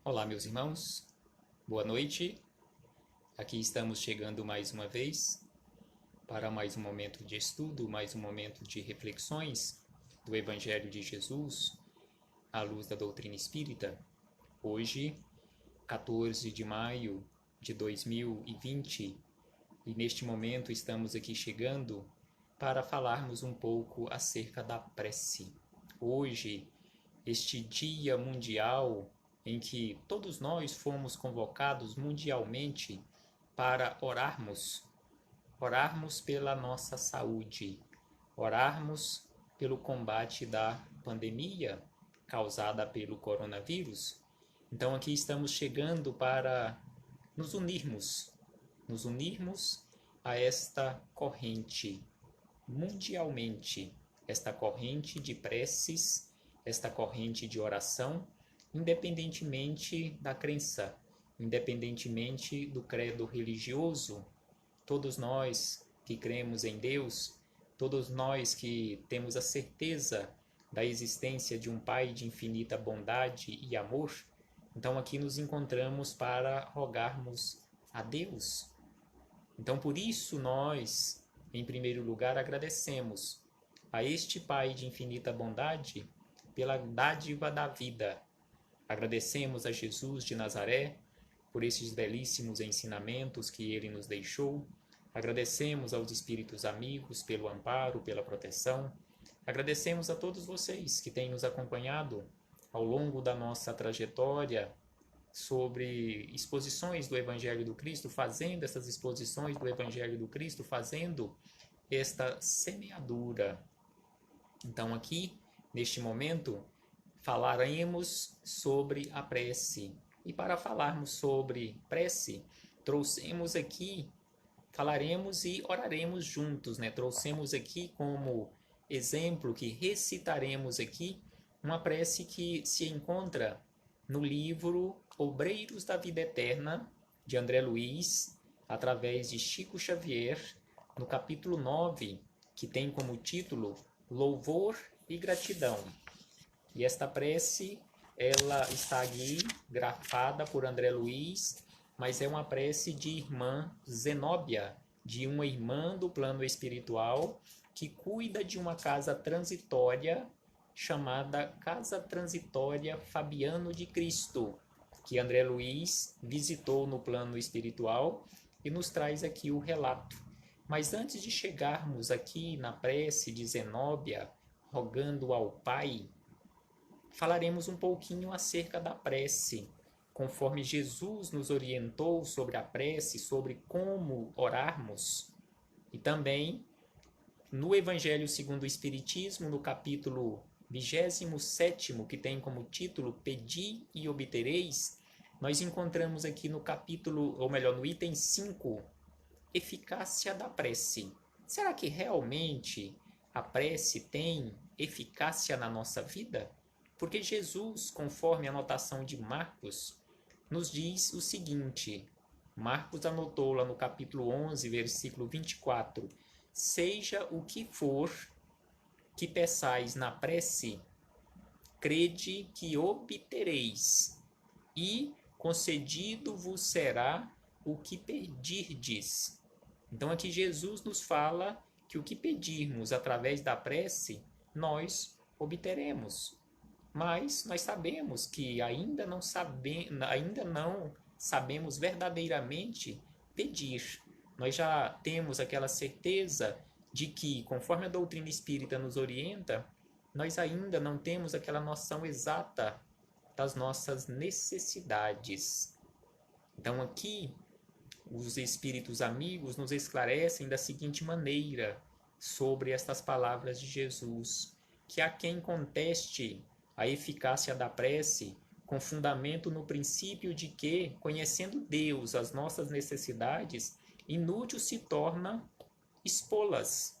Olá, meus irmãos, boa noite. Aqui estamos chegando mais uma vez para mais um momento de estudo, mais um momento de reflexões do Evangelho de Jesus à luz da doutrina espírita. Hoje, 14 de maio de 2020, e neste momento estamos aqui chegando para falarmos um pouco acerca da prece. Hoje, este Dia Mundial em que todos nós fomos convocados mundialmente para orarmos pela nossa saúde, orarmos pelo combate da pandemia causada pelo coronavírus. Então aqui estamos chegando para nos unirmos a esta corrente mundialmente, esta corrente de preces, esta corrente de oração, independentemente da crença, independentemente do credo religioso. Todos nós que cremos em Deus, todos nós que temos a certeza da existência de um Pai de infinita bondade e amor, então aqui nos encontramos para rogarmos a Deus. Então por isso nós, em primeiro lugar, agradecemos a este Pai de infinita bondade pela dádiva da vida. Agradecemos a Jesus de Nazaré por esses belíssimos ensinamentos que ele nos deixou. Agradecemos aos espíritos amigos pelo amparo, pela proteção. Agradecemos a todos vocês que têm nos acompanhado ao longo da nossa trajetória sobre exposições do Evangelho do Cristo, fazendo essas exposições do Evangelho do Cristo, fazendo esta semeadura. Então aqui, neste momento, falaremos sobre a prece. E para falarmos sobre prece, trouxemos aqui, falaremos e oraremos juntos, né? Trouxemos aqui como exemplo que recitaremos aqui uma prece que se encontra no livro Obreiros da Vida Eterna, de André Luiz, através de Chico Xavier, no capítulo 9, que tem como título Louvor e Gratidão. E esta prece, ela está ali grafada por André Luiz, mas é uma prece de irmã Zenóbia, de uma irmã do plano espiritual que cuida de uma casa transitória chamada Casa Transitória Fabiano de Cristo, que André Luiz visitou no plano espiritual e nos traz aqui o relato. Mas antes de chegarmos aqui na prece de Zenóbia, rogando ao Pai, falaremos um pouquinho acerca da prece, conforme Jesus nos orientou sobre a prece, sobre como orarmos. E também no Evangelho segundo o Espiritismo, no capítulo 27º, que tem como título Pedi e obtereis, nós encontramos aqui no capítulo, ou melhor, no item 5, eficácia da prece. Será que realmente a prece tem eficácia na nossa vida? Porque Jesus, conforme a anotação de Marcos, nos diz o seguinte. Marcos anotou lá no capítulo 11, versículo 24: seja o que for que peçais na prece, crede que obtereis, e concedido vos será o que pedirdes. Então aqui Jesus nos fala que o que pedirmos através da prece, nós obteremos. Mas nós sabemos que ainda não sabemos verdadeiramente pedir. Nós já temos aquela certeza de que, conforme a doutrina espírita nos orienta, nós ainda não temos aquela noção exata das nossas necessidades. Então aqui, os espíritos amigos nos esclarecem da seguinte maneira sobre estas palavras de Jesus, que há quem conteste a eficácia da prece com fundamento no princípio de que, conhecendo Deus, as nossas necessidades, inútil se torna expô-las.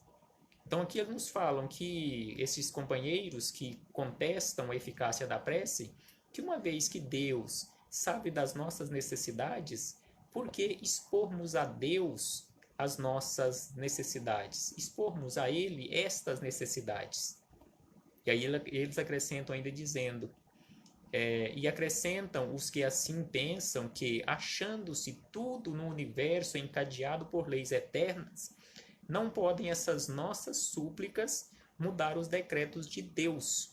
Então aqui eles nos falam que esses companheiros que contestam a eficácia da prece, que uma vez que Deus sabe das nossas necessidades, por que expormos a Deus as nossas necessidades? Expormos a Ele estas necessidades. E aí eles acrescentam ainda dizendo E acrescentam os que assim pensam que, achando-se tudo no universo encadeado por leis eternas, não podem essas nossas súplicas mudar os decretos de Deus.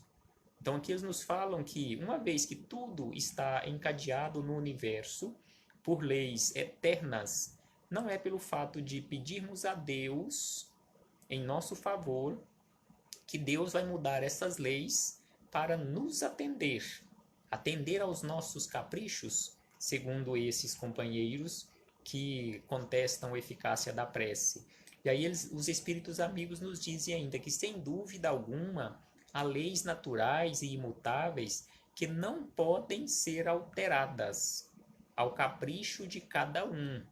Então aqui eles nos falam que, uma vez que tudo está encadeado no universo por leis eternas, não é pelo fato de pedirmos a Deus em nosso favor que Deus vai mudar essas leis para nos atender aos nossos caprichos, segundo esses companheiros que contestam a eficácia da prece. E aí os espíritos amigos nos dizem ainda que, sem dúvida alguma, há leis naturais e imutáveis que não podem ser alteradas ao capricho de cada um,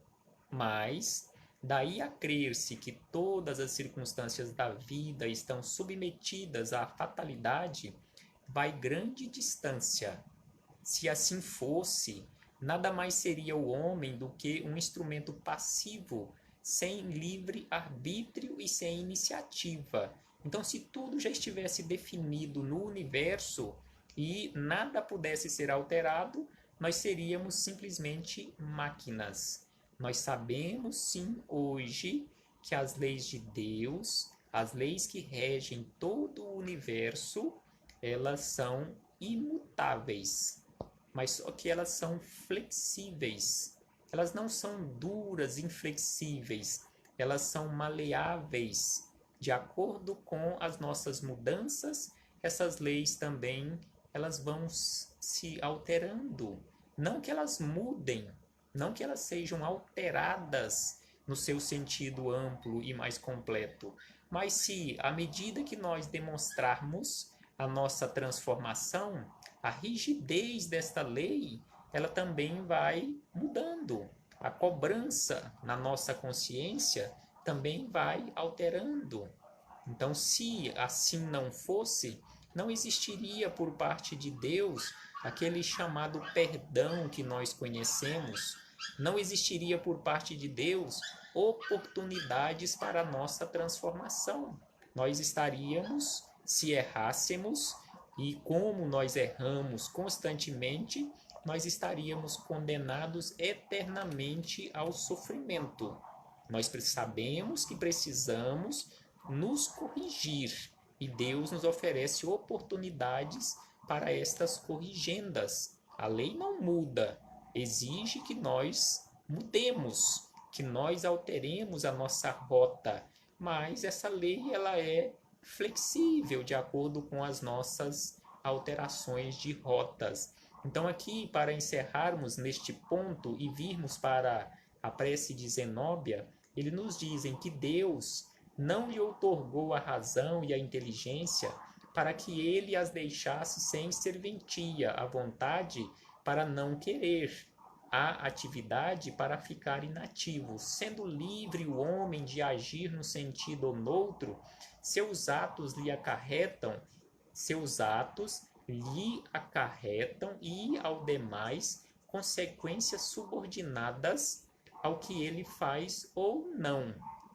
mas daí a crer-se que todas as circunstâncias da vida estão submetidas à fatalidade, vai grande distância. Se assim fosse, nada mais seria o homem do que um instrumento passivo, sem livre arbítrio e sem iniciativa. Então, se tudo já estivesse definido no universo e nada pudesse ser alterado, nós seríamos simplesmente máquinas. Nós sabemos sim hoje que as leis de Deus, as leis que regem todo o universo, elas são imutáveis, mas só que elas são flexíveis. Elas não são duras, inflexíveis, elas são maleáveis. De acordo com as nossas mudanças, essas leis também elas vão se alterando. Não que elas mudem, não que elas sejam alteradas no seu sentido amplo e mais completo, mas se, à medida que nós demonstrarmos a nossa transformação, a rigidez desta lei, ela também vai mudando. A cobrança na nossa consciência também vai alterando. Então, se assim não fosse, não existiria por parte de Deus aquele chamado perdão que nós conhecemos, não existiria por parte de Deus oportunidades para a nossa transformação. Nós estaríamos, se errássemos, e como nós erramos constantemente, nós estaríamos condenados eternamente ao sofrimento. Nós sabemos que precisamos nos corrigir e Deus nos oferece oportunidades para estas corrigendas. A lei não muda, exige que nós mudemos, que nós alteremos a nossa rota, mas essa lei ela é flexível de acordo com as nossas alterações de rotas. Então aqui, para encerrarmos neste ponto e virmos para a prece de Zenóbia, ele nos dizem que Deus não lhe outorgou a razão e a inteligência para que ele as deixasse sem serventia, a vontade para não querer, a atividade para ficar inativo. Sendo livre o homem de agir num sentido ou noutro, seus atos lhe acarretam e, ao demais, consequências subordinadas ao que ele faz ou não.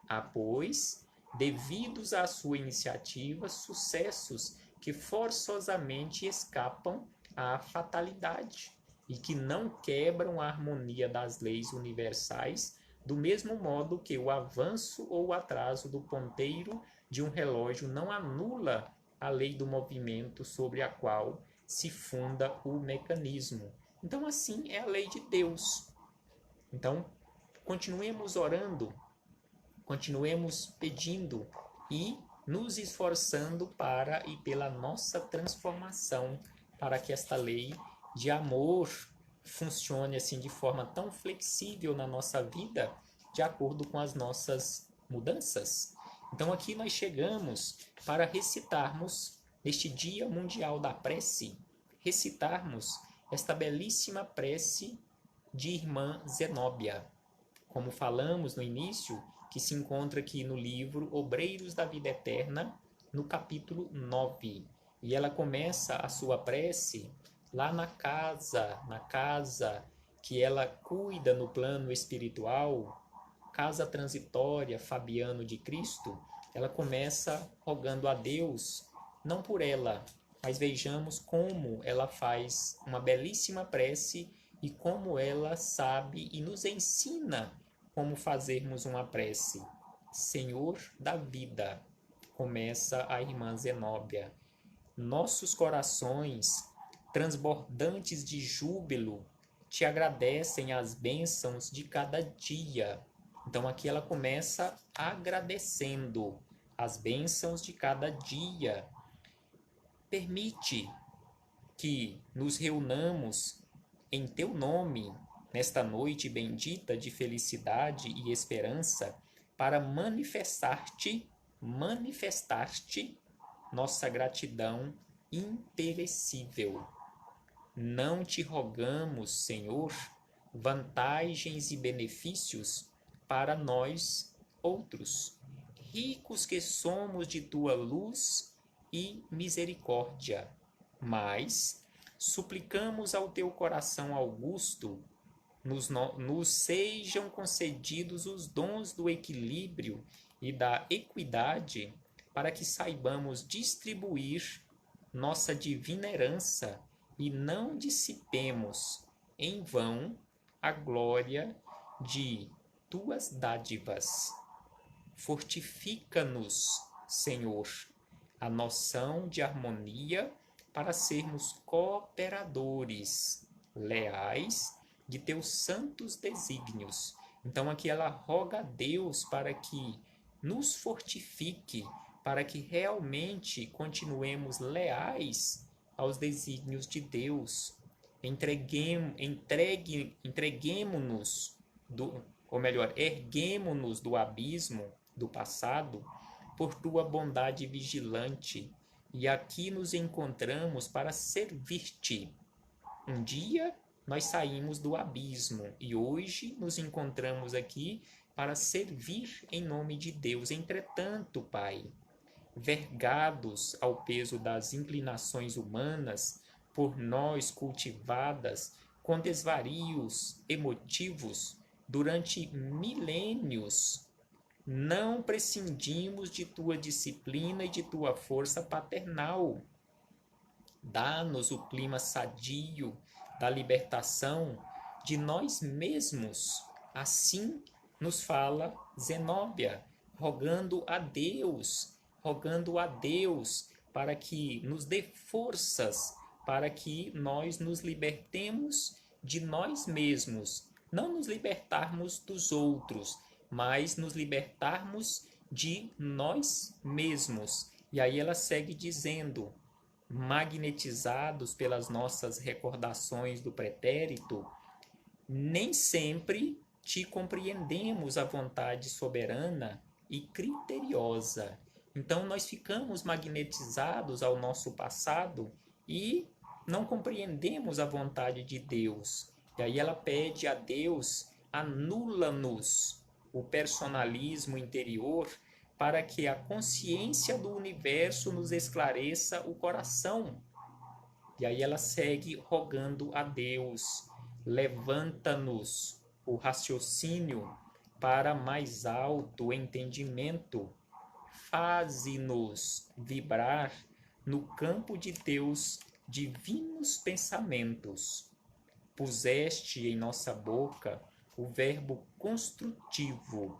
Há, pois, devidos à sua iniciativa, sucessos que forçosamente escapam à fatalidade e que não quebram a harmonia das leis universais, do mesmo modo que o avanço ou o atraso do ponteiro de um relógio não anula a lei do movimento sobre a qual se funda o mecanismo. Então, assim é a lei de Deus. Então, continuemos orando, continuemos pedindo e nos esforçando para e pela nossa transformação, para que esta lei de amor funcione assim de forma tão flexível na nossa vida, de acordo com as nossas mudanças. Então aqui nós chegamos para recitarmos, neste Dia Mundial da Prece, recitarmos esta belíssima prece de Irmã Zenóbia. Como falamos no início, que se encontra aqui no livro Obreiros da Vida Eterna, no capítulo 9. E ela começa a sua prece lá na casa que ela cuida no plano espiritual, casa transitória Fabiano de Cristo. Ela começa rogando a Deus, não por ela, mas vejamos como ela faz uma belíssima prece e como ela sabe e nos ensina como fazermos uma prece. Senhor da vida, começa a irmã Zenóbia. Nossos corações, transbordantes de júbilo, te agradecem as bênçãos de cada dia. Então aqui ela começa agradecendo as bênçãos de cada dia. Permite que nos reunamos em teu nome nesta noite bendita de felicidade e esperança para manifestar-te nossa gratidão imperecível. Não te rogamos, Senhor, vantagens e benefícios para nós outros, ricos que somos de tua luz e misericórdia, mas suplicamos ao teu coração augusto nos sejam concedidos os dons do equilíbrio e da equidade para que saibamos distribuir nossa divina herança e não dissipemos em vão a glória de tuas dádivas. Fortifica-nos, Senhor, a noção de harmonia para sermos cooperadores leais de teus santos desígnios. Então aqui ela roga a Deus para que nos fortifique, para que realmente continuemos leais aos desígnios de Deus. Erguemo-nos do abismo do passado por tua bondade vigilante, e aqui nos encontramos para servir-te. Um dia nós saímos do abismo e hoje nos encontramos aqui para servir em nome de Deus. Entretanto, Pai, vergados ao peso das inclinações humanas, por nós cultivadas com desvarios emotivos durante milênios, não prescindimos de tua disciplina e de tua força paternal. Dá-nos o clima sadio da libertação de nós mesmos. Assim nos fala Zenóbia, rogando a Deus para que nos dê forças, para que nós nos libertemos de nós mesmos. Não nos libertarmos dos outros, mas nos libertarmos de nós mesmos. E aí ela segue dizendo: magnetizados pelas nossas recordações do pretérito, nem sempre te compreendemos a vontade soberana e criteriosa. Então nós ficamos magnetizados ao nosso passado e não compreendemos a vontade de Deus. E aí ela pede a Deus: anula-nos o personalismo interior para que a consciência do universo nos esclareça o coração. E aí ela segue rogando a Deus: levanta-nos o raciocínio para mais alto entendimento, faze-nos vibrar no campo de teus divinos pensamentos. Puseste em nossa boca o verbo construtivo,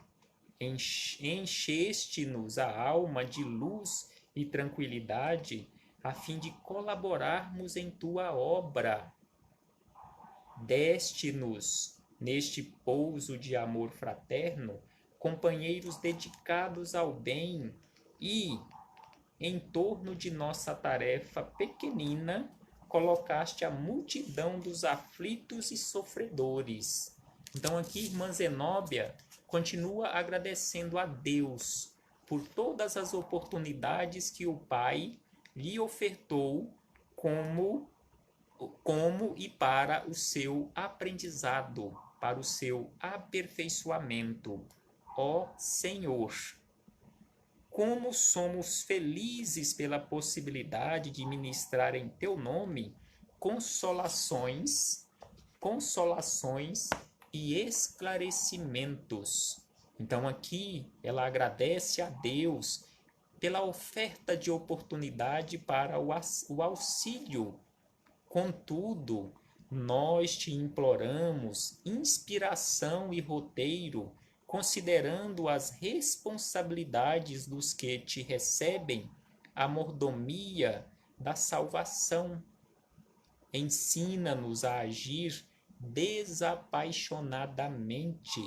encheste-nos a alma de luz e tranquilidade, a fim de colaborarmos em tua obra. Deste-nos, neste pouso de amor fraterno, companheiros dedicados ao bem e, em torno de nossa tarefa pequenina, colocaste a multidão dos aflitos e sofredores. Então aqui, irmã Zenóbia continua agradecendo a Deus por todas as oportunidades que o Pai lhe ofertou como e para o seu aprendizado, para o seu aperfeiçoamento. Ó Senhor, como somos felizes pela possibilidade de ministrar em teu nome consolações e esclarecimentos. Então aqui ela agradece a Deus pela oferta de oportunidade para o auxílio. Contudo, nós te imploramos inspiração e roteiro, considerando as responsabilidades dos que te recebem a mordomia da salvação. Ensina-nos a agir desapaixonadamente.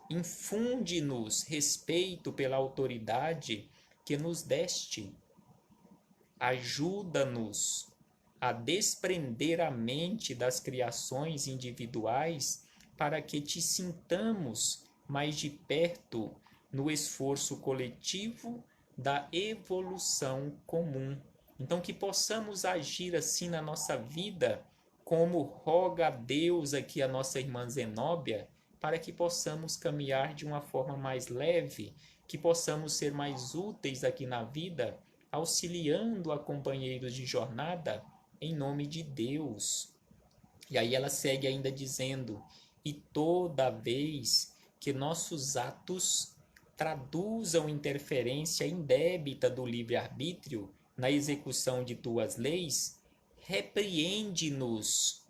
Infunde-nos respeito pela autoridade que nos deste. Ajuda-nos a desprender a mente das criações individuais para que te sintamos mais de perto no esforço coletivo da evolução comum. Então, que possamos agir assim na nossa vida, como roga a Deus aqui a nossa irmã Zenóbia, para que possamos caminhar de uma forma mais leve, que possamos ser mais úteis aqui na vida, auxiliando a companheiros de jornada, em nome de Deus. E aí ela segue ainda dizendo: e toda vez que nossos atos traduzam interferência indébita do livre-arbítrio na execução de tuas leis, repreende-nos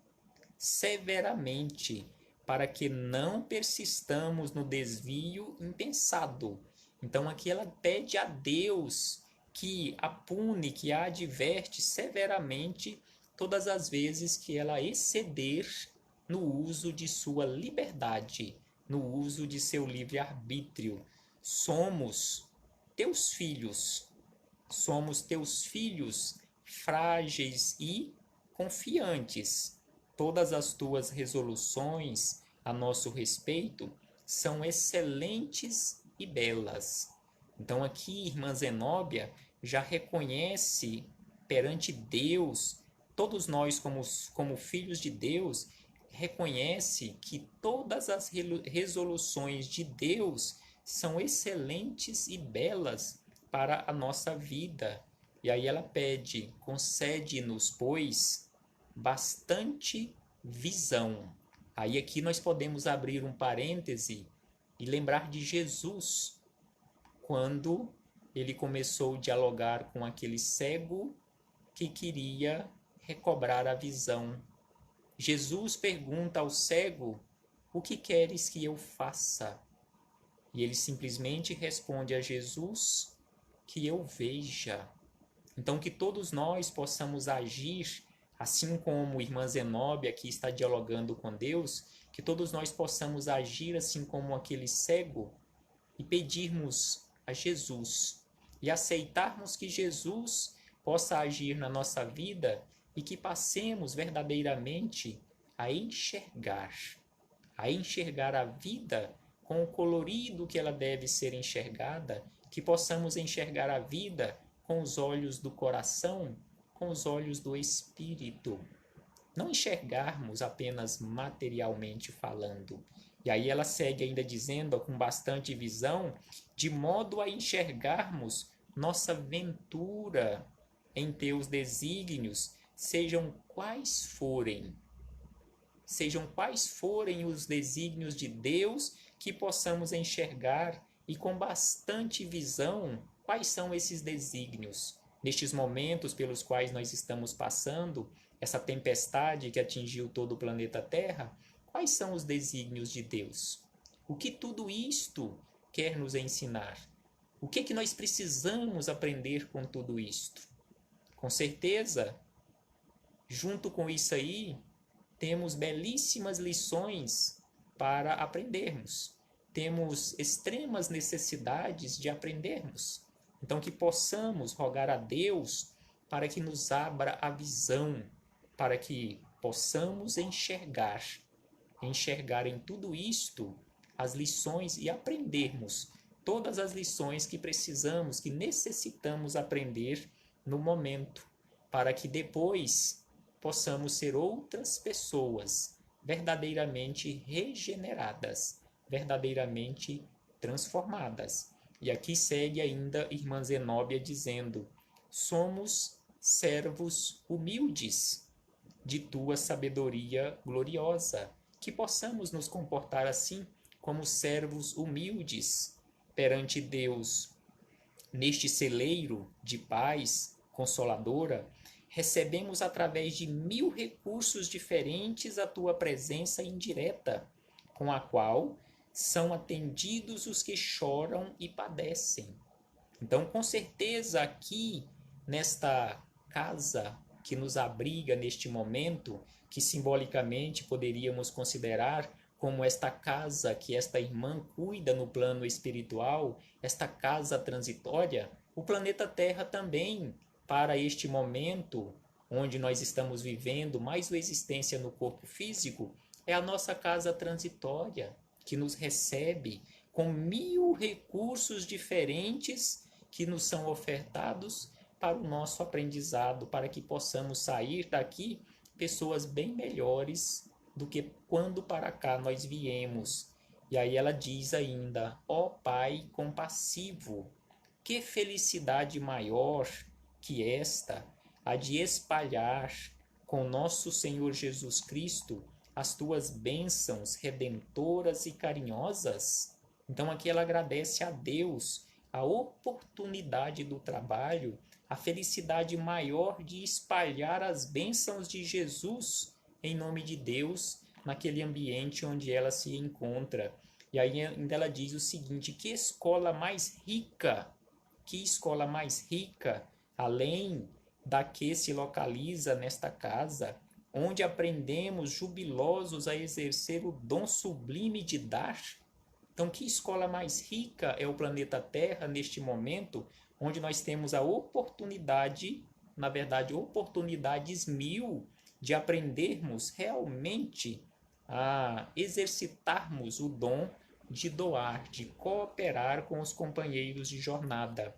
severamente, para que não persistamos no desvio impensado. Então aqui ela pede a Deus que a pune, que a adverte severamente todas as vezes que ela exceder no uso de sua liberdade, no uso de seu livre-arbítrio. Somos teus filhos frágeis e confiantes. Todas as tuas resoluções a nosso respeito são excelentes e belas. Então aqui, irmã Zenóbia já reconhece perante Deus, todos nós como filhos de Deus, reconhece que todas as resoluções de Deus são excelentes e belas para a nossa vida. E aí ela pede: concede-nos, pois, bastante visão. Aí aqui nós podemos abrir um parêntese e lembrar de Jesus, quando ele começou a dialogar com aquele cego que queria recobrar a visão. Jesus pergunta ao cego: o que queres que eu faça? E ele simplesmente responde a Jesus: que eu veja. Então que todos nós possamos agir, assim como a irmã Zenóbia aqui está dialogando com Deus, que todos nós possamos agir assim como aquele cego e pedirmos a Jesus e aceitarmos que Jesus possa agir na nossa vida e que passemos verdadeiramente a enxergar a vida com o colorido que ela deve ser enxergada, que possamos enxergar a vida com os olhos do coração, com os olhos do espírito. Não enxergarmos apenas materialmente falando. E aí ela segue ainda dizendo, com bastante visão, de modo a enxergarmos nossa ventura em teus desígnios, sejam quais forem os desígnios de Deus, que possamos enxergar e com bastante visão quais são esses desígnios. Nestes momentos pelos quais nós estamos passando, essa tempestade que atingiu todo o planeta Terra, quais são os desígnios de Deus? O que tudo isto quer nos ensinar? O que nós precisamos aprender com tudo isto? Com certeza, junto com isso aí, temos belíssimas lições para aprendermos. Temos extremas necessidades de aprendermos. Então, que possamos rogar a Deus para que nos abra a visão, para que possamos enxergar em tudo isto as lições e aprendermos todas as lições que precisamos, que necessitamos aprender no momento, para que depois possamos ser outras pessoas verdadeiramente regeneradas, verdadeiramente transformadas. E aqui segue ainda irmã Zenóbia dizendo: somos servos humildes de tua sabedoria gloriosa, que possamos nos comportar assim como servos humildes perante Deus, neste celeiro de paz consoladora, recebemos através de 1000 recursos diferentes a tua presença indireta, com a qual são atendidos os que choram e padecem. Então, com certeza, aqui nesta casa que nos abriga neste momento, que simbolicamente poderíamos considerar como esta casa que esta irmã cuida no plano espiritual, esta casa transitória, o planeta Terra também, para este momento onde nós estamos vivendo mais uma existência no corpo físico, é a nossa casa transitória, que nos recebe com 1000 recursos diferentes que nos são ofertados para o nosso aprendizado, para que possamos sair daqui pessoas bem melhores do que quando para cá nós viemos. E aí ela diz ainda: ó Pai compassivo, que felicidade maior que esta, a de espalhar com nosso Senhor Jesus Cristo as tuas bênçãos redentoras e carinhosas. Então aqui ela agradece a Deus a oportunidade do trabalho, a felicidade maior de espalhar as bênçãos de Jesus em nome de Deus naquele ambiente onde ela se encontra. E aí ainda ela diz o seguinte: que escola mais rica, além da que se localiza nesta casa, onde aprendemos jubilosos a exercer o dom sublime de dar. Então, que escola mais rica é o planeta Terra neste momento, onde nós temos a oportunidade, na verdade, oportunidades 1000 de aprendermos realmente a exercitarmos o dom de doar, de cooperar com os companheiros de jornada.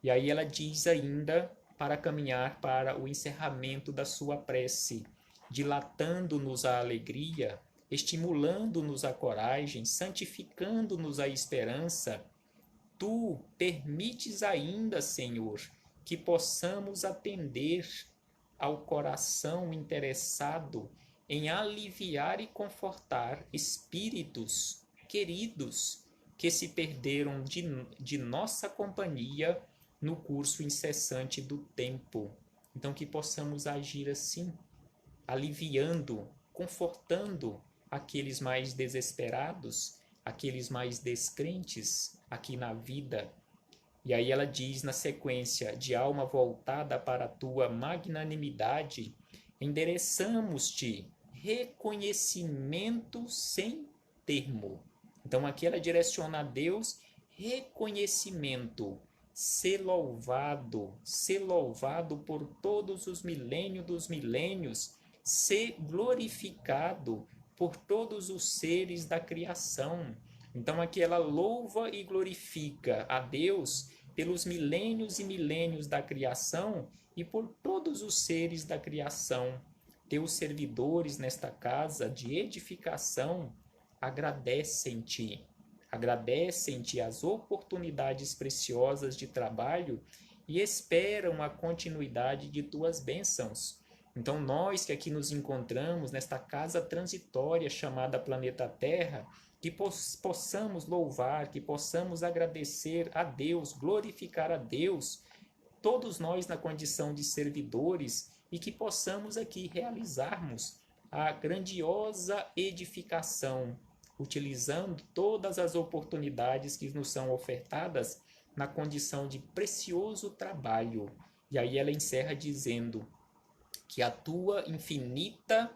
E aí ela diz ainda, para caminhar para o encerramento da sua prece: dilatando-nos a alegria, estimulando-nos a coragem, santificando-nos a esperança, tu permites ainda, Senhor, que possamos atender ao coração interessado em aliviar e confortar espíritos queridos que se perderam de nossa companhia no curso incessante do tempo. Então, que possamos agir assim, aliviando, confortando aqueles mais desesperados, aqueles mais descrentes aqui na vida. E aí ela diz na sequência: de alma voltada para a tua magnanimidade, endereçamos-te reconhecimento sem termo. Então aqui ela direciona a Deus reconhecimento. Ser louvado por todos os milênios dos milênios, ser glorificado por todos os seres da criação. Então aqui ela louva e glorifica a Deus pelos milênios e milênios da criação e por todos os seres da criação. Teus servidores nesta casa de edificação agradecem-te as oportunidades preciosas de trabalho e esperam a continuidade de tuas bênçãos. Então nós que aqui nos encontramos nesta casa transitória chamada planeta Terra, que possamos louvar, que possamos agradecer a Deus, glorificar a Deus, todos nós na condição de servidores, e que possamos aqui realizarmos a grandiosa edificação, utilizando todas as oportunidades que nos são ofertadas na condição de precioso trabalho. E aí ela encerra dizendo: que a tua infinita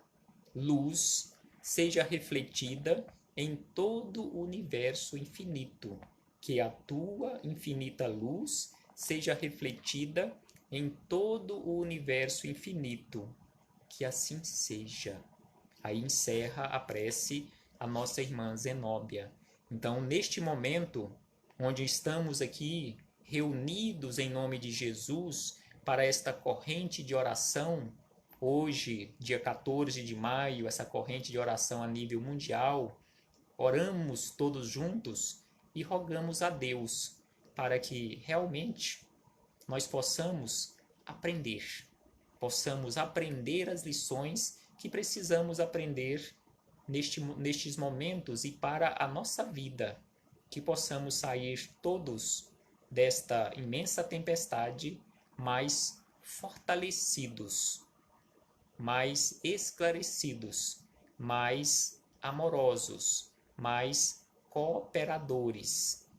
luz seja refletida em todo o universo infinito, que a tua infinita luz seja refletida em todo o universo infinito, que assim seja. Aí encerra a prece a nossa irmã Zenóbia. Então, neste momento, onde estamos aqui reunidos em nome de Jesus para esta corrente de oração, hoje, dia 14 de maio, essa corrente de oração a nível mundial, oramos todos juntos e rogamos a Deus para que realmente nós possamos aprender as lições que precisamos aprender nestes momentos e para a nossa vida, que possamos sair todos desta imensa tempestade mais fortalecidos, mais esclarecidos, mais amorosos, mais cooperadores.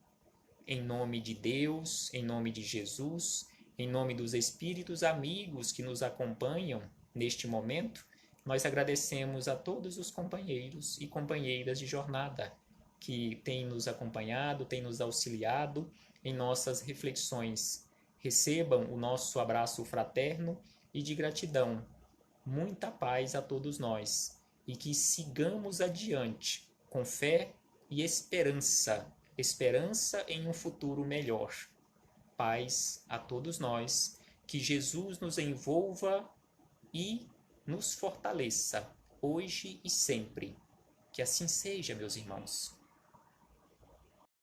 Em nome de Deus, em nome de Jesus, em nome dos espíritos amigos que nos acompanham neste momento, nós agradecemos a todos os companheiros e companheiras de jornada que têm nos acompanhado, têm nos auxiliado em nossas reflexões. Recebam o nosso abraço fraterno e de gratidão. Muita paz a todos nós e que sigamos adiante com fé e esperança, esperança em um futuro melhor. Paz a todos nós, que Jesus nos envolva e nos fortaleça, hoje e sempre. Que assim seja, meus irmãos.